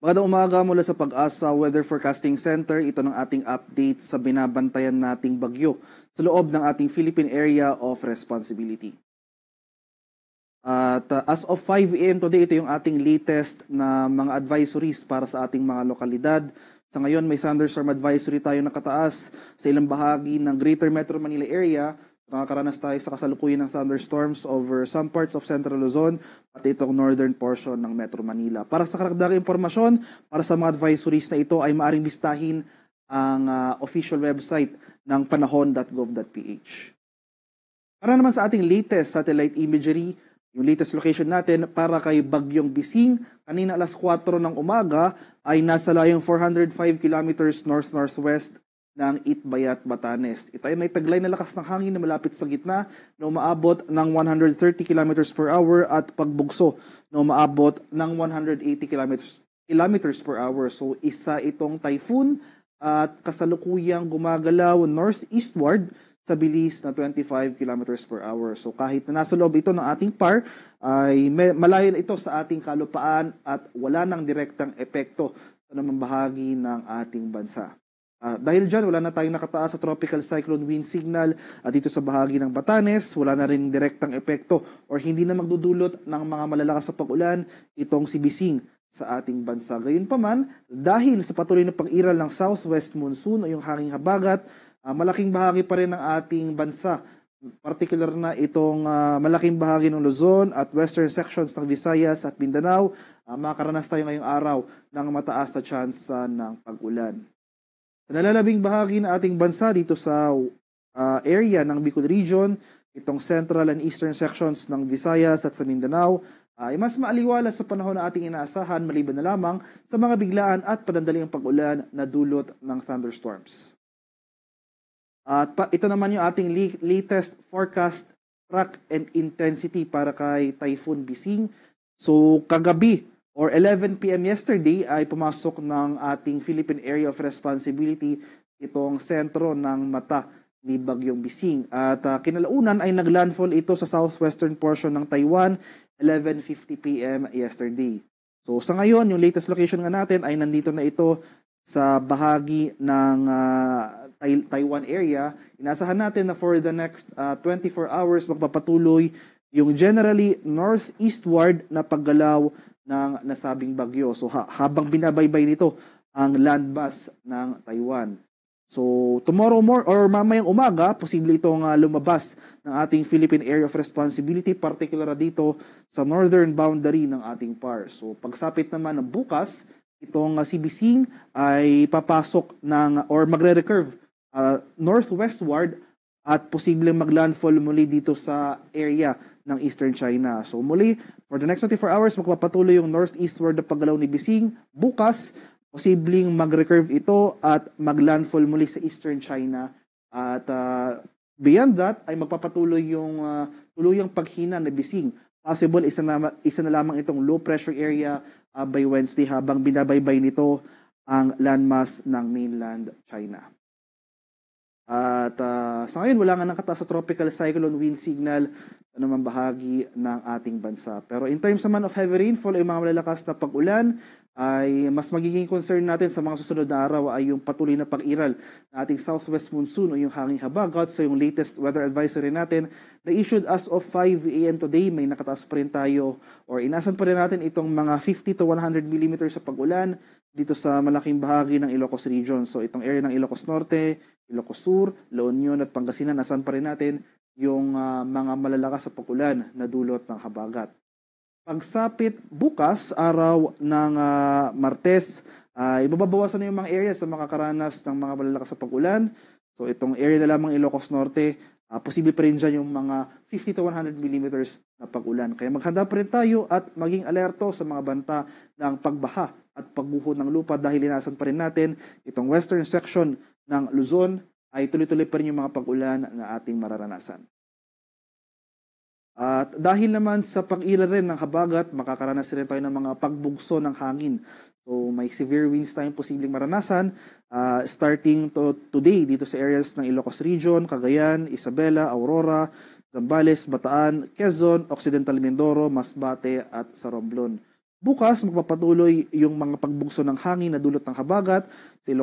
Magandang umaga mula sa Pag-asa Weather Forecasting Center. Ito ng ating update sa binabantayan nating bagyo sa loob ng ating Philippine Area of Responsibility. At as of 5 a.m. today, ito yung ating latest na mga advisories para sa ating mga lokalidad. Sa ngayon, may thunderstorm advisory tayo nakataas sa ilang bahagi ng Greater Metro Manila area. Nakakaranas tayo sa kasalukuyan ng thunderstorms over some parts of Central Luzon at itong northern portion ng Metro Manila. Para sa karagdagang impormasyon, para sa mga advisories na ito ay maaring bistahin ang official website ng panahon.gov.ph. Para naman sa ating latest satellite imagery, yung latest location natin para kay Bagyong Bising, kanina alas 4 ng umaga ay nasa layong 405 kilometers north-northwest ng Itbayat, Batanes. Ito ay may taglay na lakas ng hangin na malapit sa gitna na umaabot ng 130 km per hour at pagbugso na umaabot ng 180 km per hour. So isa itong typhoon at kasalukuyang gumagalaw northeastward sa bilis na 25 km per hour. So kahit na nasa loob ito ng ating PAR, ay malayo na ito sa ating kalupaan at wala nang direktang epekto sa namang bahagi ng ating bansa. Dahil dyan, wala na tayong nakataas sa tropical cyclone wind signal at dito sa bahagi ng Batanes, wala na rin direktang epekto or hindi na magdudulot ng mga malalakas sa pag-ulan itong si Bising sa ating bansa. Gayunpaman, dahil sa patuloy na pag-iral ng southwest monsoon o yung hanging habagat, malaking bahagi pa rin ng ating bansa, particular na itong malaking bahagi ng Luzon at western sections ng Visayas at Mindanao, makakaranas tayo ngayong araw ng mataas na chance ng pag-ulan. Sa nalalabing bahagi ng ating bansa dito sa area ng Bicol Region, itong central and eastern sections ng Visayas at sa Mindanao, ay mas maaliwala sa panahon na ating inaasahan maliban na lamang sa mga biglaan at panandaling pag-ulan na dulot ng thunderstorms. At ito naman yung ating latest forecast track and intensity para kay Typhoon Bising. So kagabi, or 11 p.m. yesterday ay pumasok ng ating Philippine Area of Responsibility itong sentro ng mata ni Bagyong Bising. At kinalaunan ay naglandfall ito sa southwestern portion ng Taiwan 11:50 p.m. yesterday. So sa ngayon, yung latest location nga natin ay nandito na ito sa bahagi ng Taiwan area. Inasahan natin na for the next 24 hours magpapatuloy yung generally northeastward na paggalaw ng nasabing bagyo. So habang binabaybay nito ang landmass ng Taiwan. So tomorrow or mamayang umaga, posible itong lumabas ng ating Philippine Area of Responsibility, particular dito sa northern boundary ng ating PAR. So pagsapit naman ng bukas, itong si Bising ay papasok or magre-recurve northwestward at posibleng maglandfall muli dito sa area ng Eastern China. So muli, for the next 24 hours, magpapatuloy yung northeastward na paggalaw ni Bising. Bukas, posibleng mag-recurve ito at maglandfall muli sa Eastern China. At beyond that, ay magpapatuloy yung tuluyang paghina ni Bising. Possible, isa na lamang itong low pressure area by Wednesday habang binabaybay nito ang landmass ng mainland China. At sa ngayon, wala nga nakataas sa tropical cyclone wind signal sa naman bahagi ng ating bansa. Pero in terms naman of heavy rainfall ay mga malalakas na pag-ulan, ay mas magiging concern natin sa mga susunod na araw ay yung patuloy na pag-iral ng ating southwest monsoon o yung hanging habagat. So yung latest weather advisory natin na issued as of 5 a.m. today, may nakataas pa rin tayo or inasan pa rin natin itong mga 50 to 100 mm sa pag-ulan dito sa malaking bahagi ng Ilocos Region. So itong area ng Ilocos Norte, Ilocos Sur, La Union at Pangasinan, nasan pa rin natin yung mga malalakas sa pag-ulan na dulot ng habagat. Pagsapit bukas, araw ng Martes, ay mababawasan na yung mga areas sa makakaranas ng mga malalakas sa pag-ulan. So itong area na lamang Ilocos Norte, posible pa rin dyan yung mga 50 to 100 mm na pag-ulan. Kaya maghanda pa rin tayo at maging alerto sa mga banta ng pagbaha at pagbuho ng lupa dahil inasan pa rin natin itong western section ng Luzon ay tuloy-tuloy pa rin yung mga pag-ulan na ating mararanasan. At dahil naman sa pag-iral rin ng habagat, makakaranas rin tayo ng mga pagbugso ng hangin. So may severe winds tayong posibleng maranasan starting today dito sa areas ng Ilocos Region, Cagayan, Isabela, Aurora, Zambales, Bataan, Quezon, Occidental Mindoro, Masbate at sa Romblon. Bukas, magpapatuloy yung mga pagbugso ng hangin na dulot ng habagat sa